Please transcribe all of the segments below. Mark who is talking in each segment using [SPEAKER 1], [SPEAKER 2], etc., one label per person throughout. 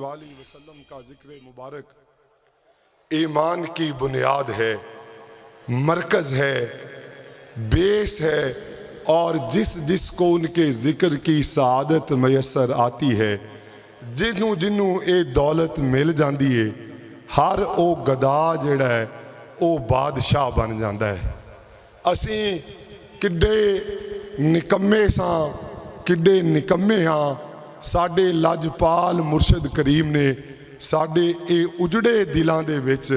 [SPEAKER 1] وآلہ وسلم کا ذکر مبارک ایمان کی بنیاد ہے، مرکز ہے، بیس ہے، اور جس کو ان کے ذکر کی سعادت میسر آتی ہے، جنوں اے دولت مل جاندی ہے، ہر او گدا جڑا ہے او بادشاہ بن جاندا ہے۔ اسیں کڈے نکمے ساں، کڈے نکمے ہاں، ساڈے لاجپال مرشد کریم نے ساڈے اے اجڑے دلاں دے وچ،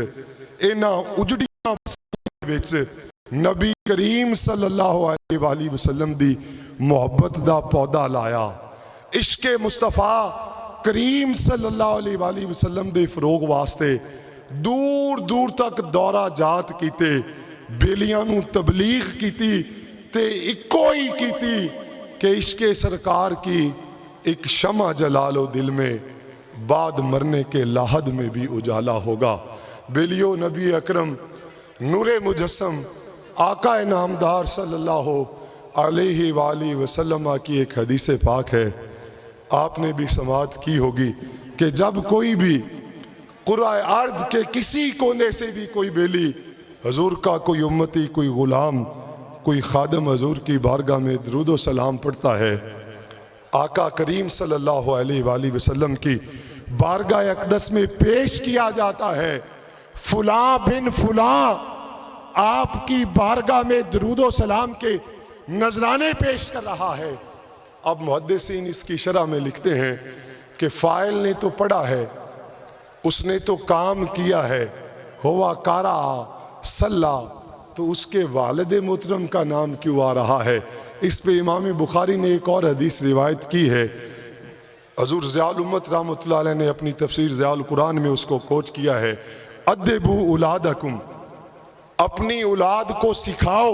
[SPEAKER 1] انہاں اجڑیاں وچ نبی کریم صلی اللہ علیہ وآلہ وسلم دی محبت دا پودا لایا، عشق مصطفیٰ کریم صلی اللہ علیہ وآلہ وسلم دے فروغ واسطے دور دور تک دورہ جات کیتے، بیلیاں نو تبلیغ کیتی تے اکو ہی کیتی کہ عشق سرکار کی ایک شمع جلا لو دل میں، بعد مرنے کے لاحد میں بھی اجالا ہوگا۔ بیلیو نبی اکرم نور مجسم آقا نامدار صلی اللہ علیہ وآلہ وسلم کی ایک حدیث پاک ہے، آپ نے بھی سماعت کی ہوگی کہ جب کوئی بھی قرآن ارض کے کسی کونے سے بھی کوئی بیلی حضور کا کوئی امتی، کوئی غلام، کوئی خادم حضور کی بارگاہ میں درود و سلام پڑھتا ہے، آقا کریم صلی اللہ علیہ وآلہ وسلم کی بارگاہ اقدس میں پیش کیا جاتا ہے، فلاں بن فلاں آپ کی بارگاہ میں درود و سلام کے نذرانے پیش کر رہا ہے۔ اب محدثین اس کی شرح میں لکھتے ہیں کہ فاعل نے تو پڑھا ہے، اس نے تو کام کیا ہے، ہوا کارا صلی، تو اس کے والد محترم کا نام کیوں آ رہا ہے؟ اس پہ امام بخاری نے ایک اور حدیث روایت کی ہے، حضور ضیاء الامت رحمۃ اللہ علیہ نے اپنی تفسیر ضیاء القرآن میں اس کو کوٹ کیا ہے، ادبوا اولادکم، اپنی اولاد کو سکھاؤ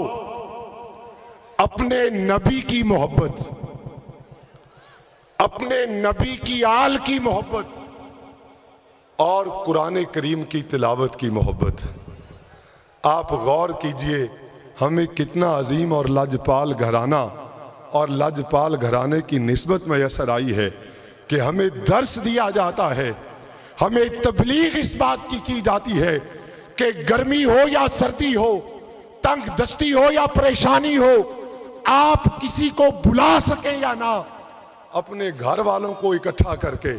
[SPEAKER 1] اپنے نبی کی محبت، اپنے نبی کی آل کی محبت اور قرآن کریم کی تلاوت کی محبت۔ آپ غور کیجئے ہمیں کتنا عظیم اور لاجپال گھرانہ اور لاجپال گھرانے کی نسبت میسر آئی ہے کہ ہمیں درس دیا جاتا ہے، ہمیں تبلیغ اس بات کی جاتی ہے کہ گرمی ہو یا سردی ہو، تنگ دستی ہو یا پریشانی ہو، آپ کسی کو بلا سکیں یا نہ، اپنے گھر والوں کو اکٹھا کر کے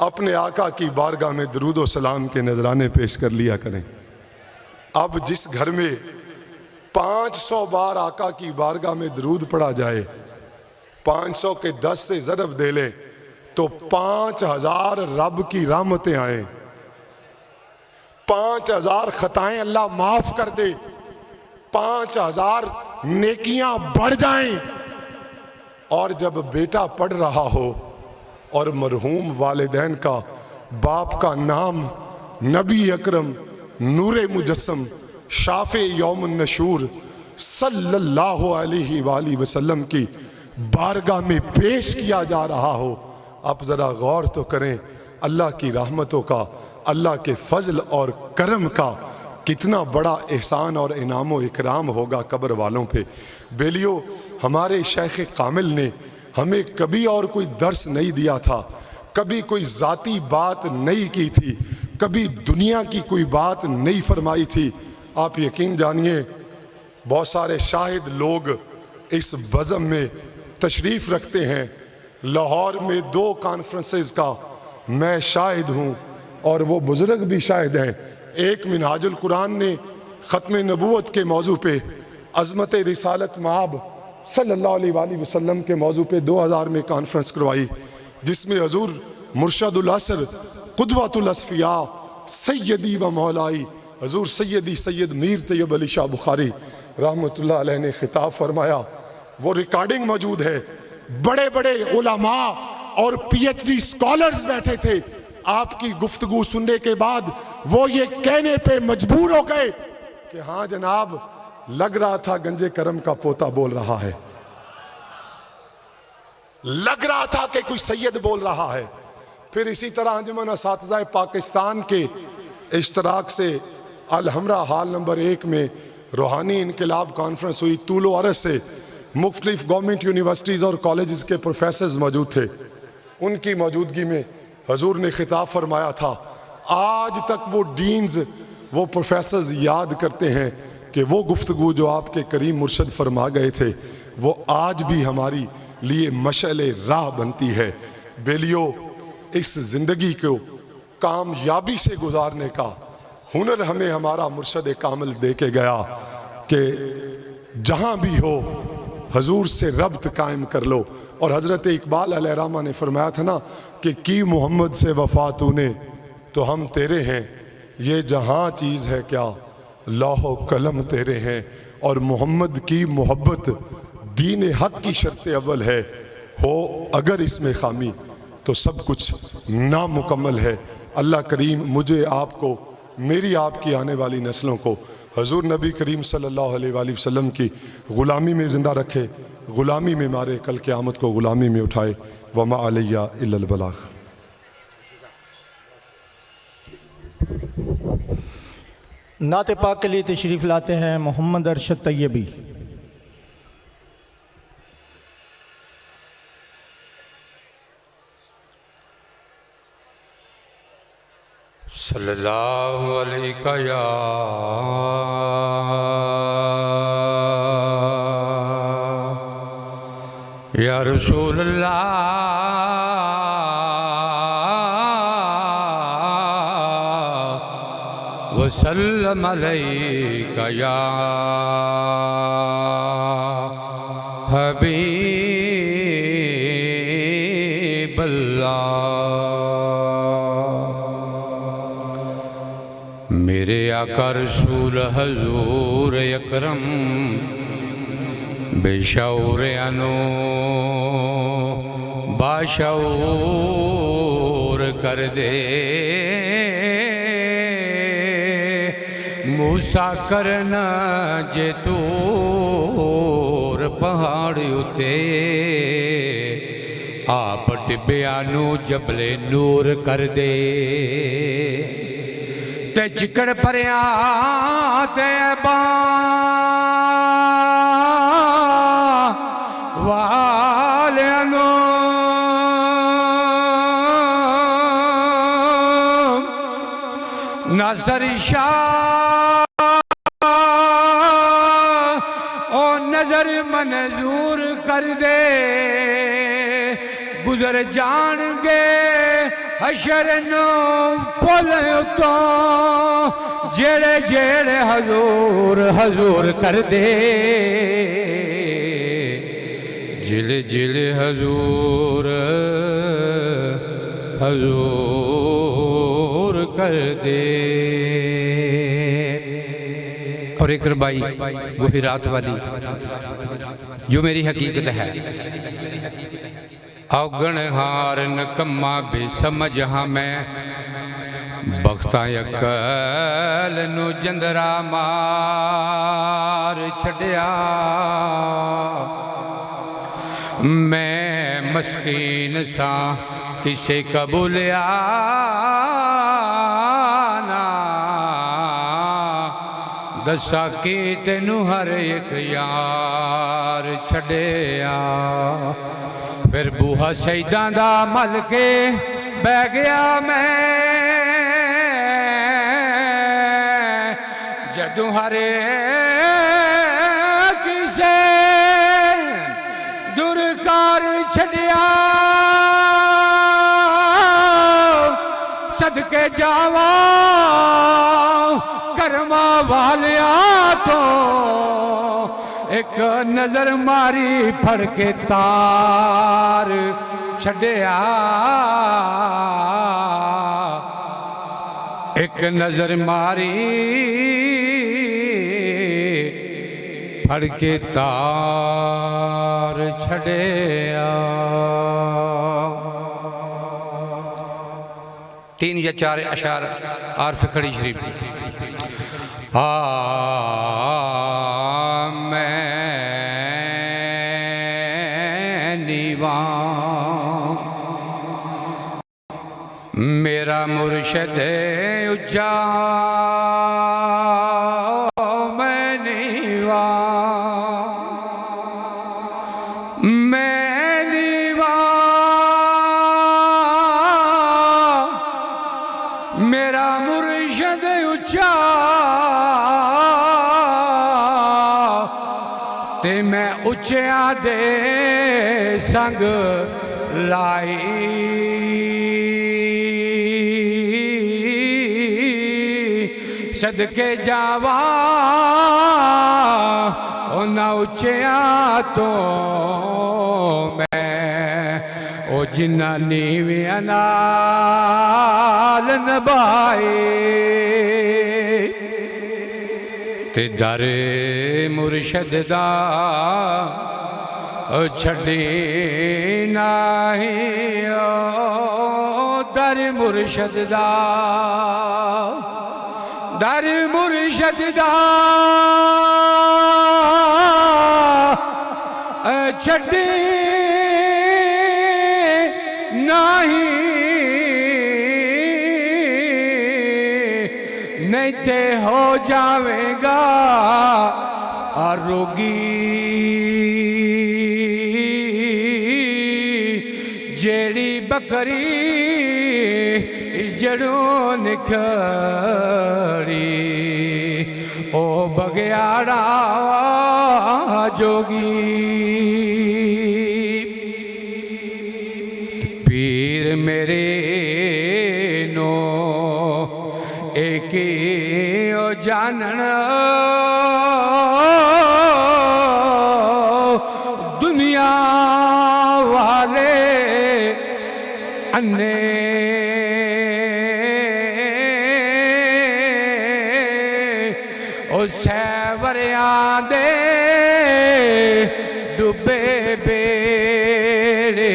[SPEAKER 1] اپنے آقا کی بارگاہ میں درود و سلام کے نذرانے پیش کر لیا کریں۔ اب جس گھر میں 500 بار آقا کی بارگاہ میں درود پڑھا جائے، 500 کے 10 سے ضرب دے لیں تو 5000 رب کی رحمتیں آئیں، 5000 خطائیں اللہ معاف کر دے، 5000 نیکیاں بڑھ جائیں۔ اور جب بیٹا پڑھ رہا ہو اور مرحوم والدین کا باپ کا نام نبی اکرم نور مجسم شافع یوم النشور صلی اللہ علیہ وآلہ وسلم کی بارگاہ میں پیش کیا جا رہا ہو، آپ ذرا غور تو کریں اللہ کی رحمتوں کا، اللہ کے فضل اور کرم کا کتنا بڑا احسان اور انعام و اکرام ہوگا قبر والوں پہ۔ بیلیو، ہمارے شیخ کامل نے ہمیں کبھی اور کوئی درس نہیں دیا تھا، کبھی کوئی ذاتی بات نہیں کی تھی، کبھی دنیا کی کوئی بات نہیں فرمائی تھی۔ آپ یقین جانیے بہت سارے شاہد لوگ اس بزم میں تشریف رکھتے ہیں، لاہور میں 2 کانفرنسز کا میں شاہد ہوں اور وہ بزرگ بھی شاہد ہیں۔ ایک منہاج القرآن نے ختم نبوت کے موضوع پہ، عظمت رسالت مآب صلی اللہ علیہ وآلہ وسلم کے موضوع پہ 2000 میں کانفرنس کروائی، جس میں حضور مرشد العصر قدوۃ الاصفیاء سیدی و مولائی حضور سیدی سید میر طیب علی شاہ بخاری رحمۃ اللہ علیہ نے خطاب فرمایا، وہ ریکارڈنگ موجود ہے، بڑے بڑے علماء اور پی ایچ ڈی اسکالرز بیٹھے تھے، آپ کی گفتگو سننے کے بعد وہ یہ کہنے پہ مجبور ہو گئے کہ ہاں جناب، لگ رہا تھا گنجے کرم کا پوتا بول رہا ہے، لگ رہا تھا کہ کوئی سید بول رہا ہے۔ پھر اسی طرح انجمن اساتذہ پاکستان کے اشتراک سے الحمرہ ہال نمبر 1 میں روحانی انقلاب کانفرنس ہوئی، طول و عرض سے مختلف گورنمنٹ یونیورسٹیز اور کالجز کے پروفیسرز موجود تھے، ان کی موجودگی میں حضور نے خطاب فرمایا تھا، آج تک وہ ڈینز، وہ پروفیسرز یاد کرتے ہیں کہ وہ گفتگو جو آپ کے کریم مرشد فرما گئے تھے وہ آج بھی ہماری لیے مشعل راہ بنتی ہے۔ بیلیو، اس زندگی کو کامیابی سے گزارنے کا ہنر ہمیں ہمارا مرشد کامل دے کے گیا کہ جہاں بھی ہو حضور سے ربط قائم کر لو۔ اور حضرت اقبال علیہ الرحمہ نے فرمایا تھا نا کہ کی محمد سے وفا تو نے تو ہم تیرے ہیں، یہ جہاں چیز ہے کیا لوح و قلم تیرے ہیں۔ اور محمد کی محبت دین حق کی شرط اول ہے، ہو اگر اس میں خامی تو سب کچھ نامکمل ہے۔ اللہ کریم مجھے، آپ کو، میری آپ کی آنے والی نسلوں کو حضور نبی کریم صلی اللہ علیہ وآلہ وسلم کی غلامی میں زندہ رکھے، غلامی میں مارے، کل قیامت کو غلامی میں اٹھائے۔ وما علیہ الا البلاغ۔
[SPEAKER 2] نعت پاک کے لیے تشریف لاتے ہیں محمد ارشد طیبی۔
[SPEAKER 3] صلی اللہ علیہ یا رسول اللہ وسلم علیک یا حبیب اللہ۔ میرے آقا رسول حضور اکرم بے شعور انو باشعور کر دے، موسیٰ کرنا جے تور پہاڑ اتے، آپ ٹبیانو جبل نور کر دے۔ تے چکڑ پریاں تے والینو ناصر شاہ او نظر منظور کر دے، گزر جان گے حشر نو پل اتوں، جیڑے جیڑے حضور حضور کر دے، جل جل حضور حضور کر دے۔ اور ایک ربائی وہی رات والی جو میری حقیقت ہے، اوگن ہار نکمہ بے سمجھ ہمیں، بختہ یکل نو جندرا مار چھڑیا، میں مسکین سا کسے قبولیانا، دسا کی تینو ہر ایک یار چھڑیا۔ پھر بوہا سیدان دا مل کے بہ گیا میں، جدوں ہرے کسے درکار چھڑیا، صدقے جاواں کرما والیا تو، ایک نظر ماری پھڑ کے تار چھڑیا، ایک نظر ماری پھڑ کے تار چھڑیا۔ 3 یا 4 اشعار عارف کھڑی شریف۔ میں نیوان میرا مرشد اجا، میں نیوان، میں نیوان میرا مرشد اچا تے میں اچیاں دے سنگ لائی صدقے جاواں انہاں اچیاں تو میں او جنہ نیویاں نال نبھائے تے در مرشد دا چھڑی نہیں در مرشد دا در مرشد دا چھڑی نہیں تے ہو جاویں گا روگی جیڑی بکری جڑوں نکھڑی او بگیاڑا جوگی پیر میرے نو ایک او جانن دنیا والے انے او سیوریاں دے ڈبے بیڑے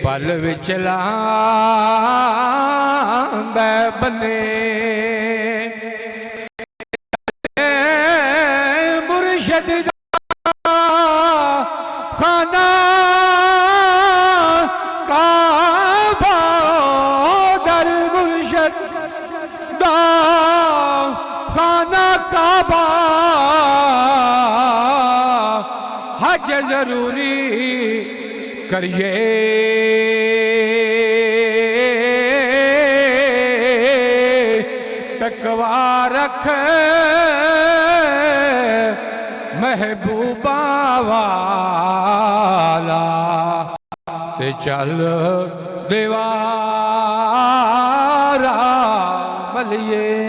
[SPEAKER 3] پل وچ لاندے بنے مرشد دا خانہ کعبہ در مرشد دا خانہ کعبہ حج ضروری کریے تقوی رکھ محبوبہ والا تے چل دیوارا ملیے